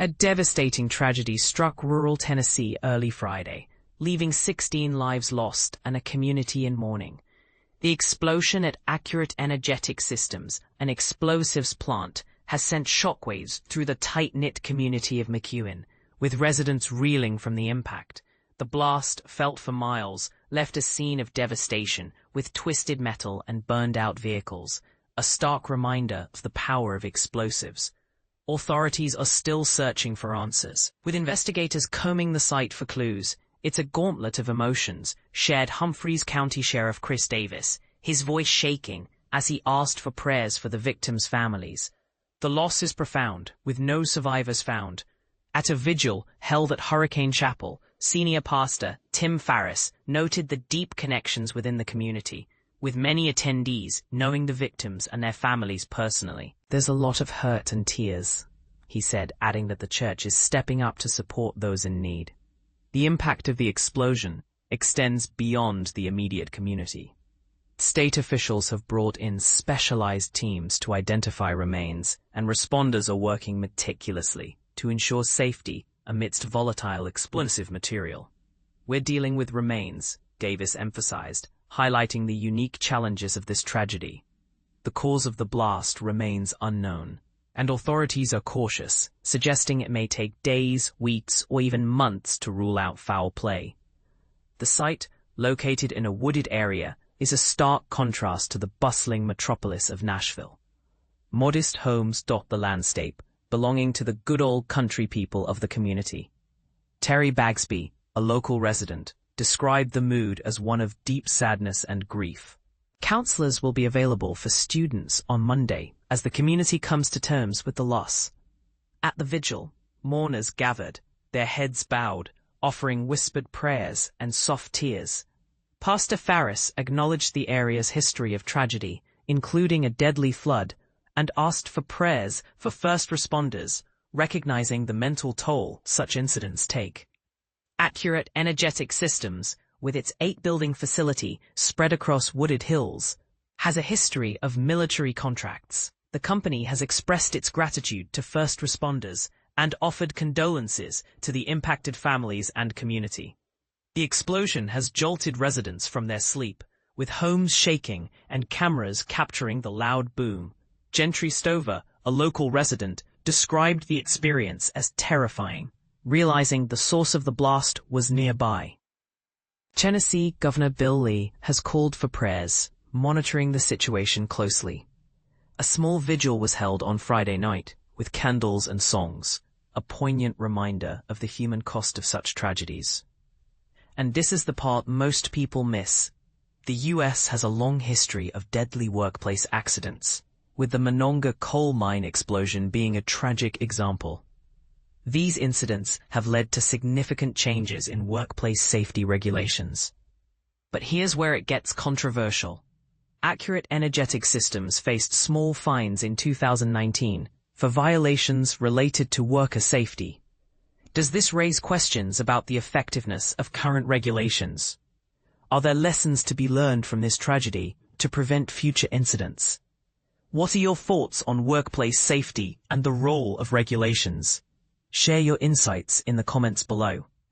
A devastating tragedy struck rural Tennessee early Friday, leaving 16 lives lost and a community in mourning. The explosion at Accurate Energetic Systems, an explosives plant, has sent shockwaves through the tight-knit community of McEwen, with residents reeling from the impact. The blast, felt for miles, left a scene of devastation with twisted metal and burned-out vehicles, a stark reminder of the power of explosives. Authorities are still searching for answers, with investigators combing the site for clues. It's a gauntlet of emotions, shared Humphreys County Sheriff Chris Davis, his voice shaking as he asked for prayers for the victims' families. The loss is profound, with no survivors found. At a vigil held at Hurricane Chapel, senior pastor Tim Farris noted the deep connections within the community, with many attendees knowing the victims and their families personally. "There's a lot of hurt and tears," he said, adding that the church is stepping up to support those in need. The impact of the explosion extends beyond the immediate community. State officials have brought in specialized teams to identify remains, and responders are working meticulously to ensure safety amidst volatile explosive material. "We're dealing with remains," Davis emphasized, highlighting the unique challenges of this tragedy. The cause of the blast remains unknown, and authorities are cautious, suggesting it may take days, weeks, or even months to rule out foul play. The site, located in a wooded area, is a stark contrast to the bustling metropolis of Nashville. Modest homes dot the landscape, belonging to the good old country people of the community. Terry Bagsby, a local resident, described the mood as one of deep sadness and grief. Counselors will be available for students on Monday as the community comes to terms with the loss. At the vigil, mourners gathered, their heads bowed, offering whispered prayers and soft tears. Pastor Farris acknowledged the area's history of tragedy, including a deadly flood, and asked for prayers for first responders, recognizing the mental toll such incidents take. Accurate Energetic Systems, with its 8-building facility spread across wooded hills, has a history of military contracts. The company has expressed its gratitude to first responders and offered condolences to the impacted families and community. The explosion has jolted residents from their sleep, with homes shaking and cameras capturing the loud boom. Gentry Stover, a local resident, described the experience as terrifying, realizing the source of the blast was nearby. Tennessee Governor Bill Lee has called for prayers, monitoring the situation closely. A small vigil was held on Friday night, with candles and songs, a poignant reminder of the human cost of such tragedies. And this is the part most people miss. The U.S. has a long history of deadly workplace accidents, with the Monongah coal mine explosion being a tragic example. These incidents have led to significant changes in workplace safety regulations. But here's where it gets controversial. Accurate Energetic Systems faced small fines in 2019 for violations related to worker safety. Does this raise questions about the effectiveness of current regulations? Are there lessons to be learned from this tragedy to prevent future incidents? What are your thoughts on workplace safety and the role of regulations? Share your insights in the comments below.